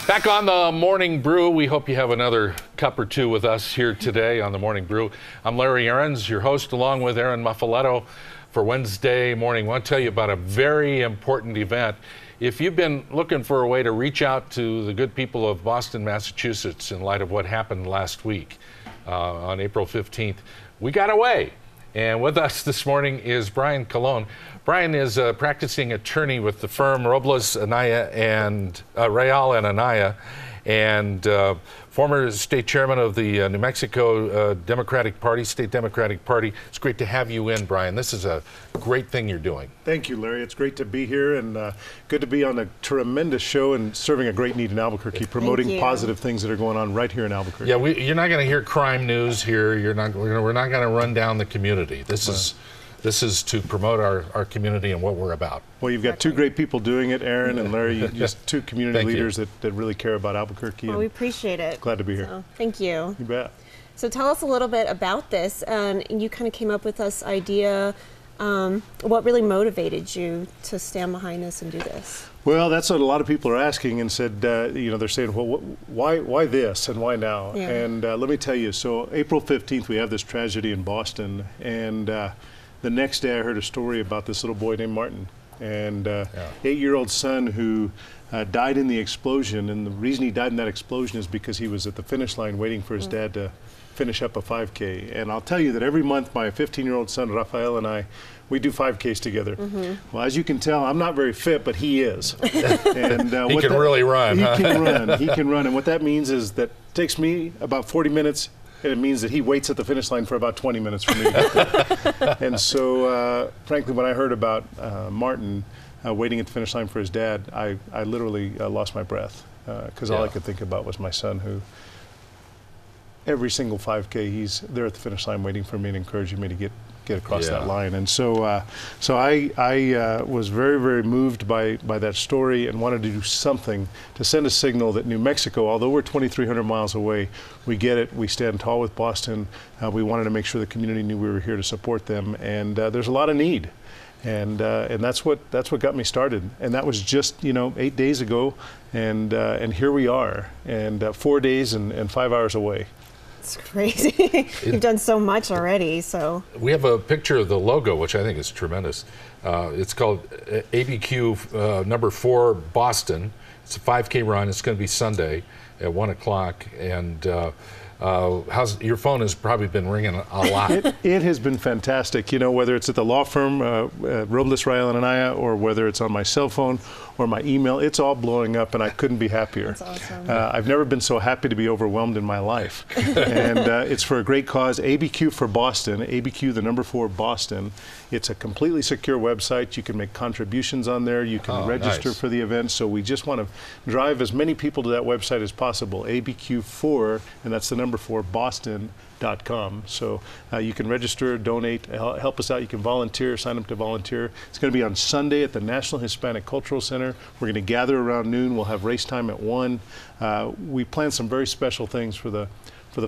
Back on the Morning Brew. We hope you have another cup or two with us here today on the Morning Brew. I'm Larry Aarons, your host, along with Aaron Muffaletto for Wednesday morning. I want to tell you about a very important event. If you've been looking for a way to reach out to the good people of Boston, Massachusetts, in light of what happened last week on April 15th, we got away. And with us this morning is Brian Colon. Brian is a practicing attorney with the firm Robles, Anaya, and Real and Anaya, and former state chairman of the New Mexico Democratic Party, State Democratic Party. It's great to have you in, Brian. This is a great thing you're doing. Thank you, Larry. It's great to be here, and good to be on a tremendous show and serving a great need in Albuquerque, promoting positive things that are going on right here in Albuquerque. Yeah, you're not going to hear crime news here. We're not going to run down the community. This is to promote our community and what we're about. Well, you've got two great people doing it, Aaron and Larry, just two community leaders that really care about Albuquerque. Well, we appreciate it. Glad to be here. So, thank you. You bet. So tell us a little bit about this. You kind of came up with this idea. What really motivated you to stand behind this and do this? Well, that's what a lot of people are asking, and said, they're saying, well, why this and why now? Yeah. And let me tell you, so April 15th, we have this tragedy in Boston, and the next day I heard a story about this little boy named Martin, and 8-year-old son who died in the explosion. And the reason he died in that explosion is because he was at the finish line waiting for his dad to finish up a 5K. And I'll tell you that every month my 15-year-old son Rafael and I, we do 5Ks together. Well, as you can tell, I'm not very fit, but he is. And he can really run. He can run. He can run. And what that means is that it takes me about 40 minutes. And it means that he waits at the finish line for about 20 minutes for me to get there. And so, frankly, when I heard about Martin waiting at the finish line for his dad, I literally lost my breath, because all I could think about was my son, who every single 5K, he's there at the finish line waiting for me and encouraging me to get across that line. And so I was very, very moved by that story and wanted to do something to send a signal that New Mexico, although we're 2,300 miles away, we get it, we stand tall with Boston. We wanted to make sure the community knew we were here to support them, and there's a lot of need. And that's what got me started. And that was just 8 days ago, and here we are, and 4 days and 5 hours away. It's crazy. You've done so much already. So we have a picture of the logo, which I think is tremendous. It's called ABQ number 4 Boston. It's a 5K run. It's going to be Sunday at 1 o'clock. And your phone has probably been ringing a lot. It has been fantastic. Whether it's at the law firm, Robles, Real and Anaya, or whether it's on my cell phone or my email, it's all blowing up, and I couldn't be happier. That's awesome. I've never been so happy to be overwhelmed in my life. And it's for a great cause. ABQ for Boston, ABQ the number 4 Boston. It's a completely secure website. You can make contributions on there. You can register for the event. So we just want to drive as many people to that website as possible. ABQ4, and that's the number 4 Boston.com. So you can register, donate, help us out. You can volunteer, sign up to volunteer. It's going to be on Sunday at the National Hispanic Cultural Center. We're going to gather around noon. We'll have race time at 1. We plan some very special things for the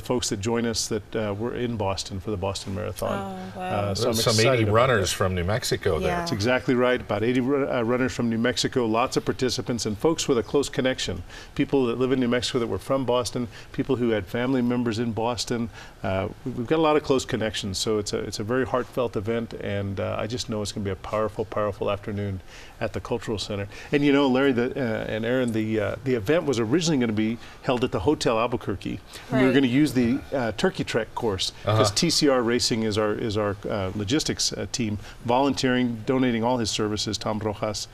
folks that join us that were in Boston for the Boston Marathon. Oh, wow. So some 80 runners from New Mexico there. Yeah. That's exactly right. About 80 runners from New Mexico, lots of participants, and folks with a close connection. People that live in New Mexico that were from Boston, people who had family members in Boston. We've got a lot of close connections, so it's a very heartfelt event, and I just know it's going to be a powerful, powerful afternoon at the Cultural Center. And Larry and Aaron, the event was originally going to be held at the Hotel Albuquerque. Right. We were going to use the Turkey Trek course, because TCR Racing is our logistics team, volunteering, donating all his services, Tom Rojas.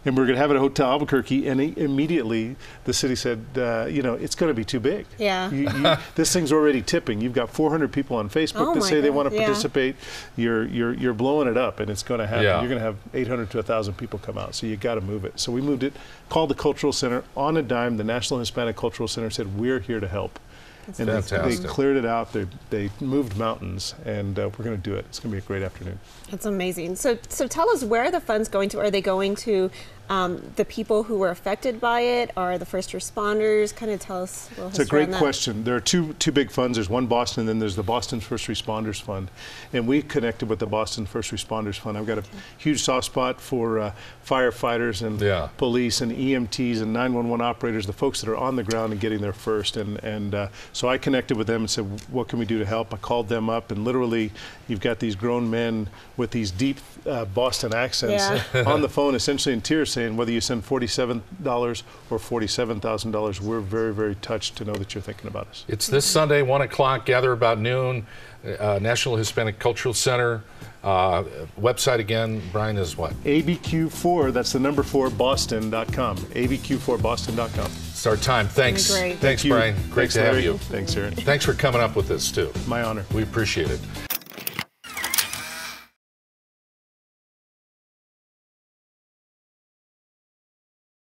And we're going to have it at Hotel Albuquerque, and immediately the city said, it's going to be too big. Yeah. This thing's already tipping. You've got 400 people on Facebook that say they want to participate. You're blowing it up, and it's going to happen. You're going to have 800 to 1,000 people come out, so you got to move it. So we moved it, called the Cultural Center on a dime. The National Hispanic Cultural Center said, we're here to help. And they cleared it out. They moved mountains, and we're going to do it. It's going to be a great afternoon. That's amazing. So tell us, where are the funds going to? Are they going to the people who were affected by it are the first responders. Kind of tell us a little It's a history great on that. question. There are two big funds. There's one Boston, and then there's the Boston First Responders Fund. And we connected with the Boston First Responders Fund. I've got a huge soft spot for firefighters and police and EMTs and 911 operators, the folks that are on the ground and getting there first. And so I connected with them and said, what can we do to help? I called them up, and literally you've got these grown men with these deep Boston accents on the phone, essentially in tears, saying whether you send $47 or $47,000, we're very, very touched to know that you're thinking about us. It's this Sunday, 1 o'clock, gather about noon, National Hispanic Cultural Center. Website again, Brian, is what? ABQ4, that's the number 4, Boston.com. ABQ4Boston.com. It's our time. Thanks. Great. Thanks, Brian. Great to have you. Thanks, Aaron. Thanks for coming up with this, too. My honor. We appreciate it.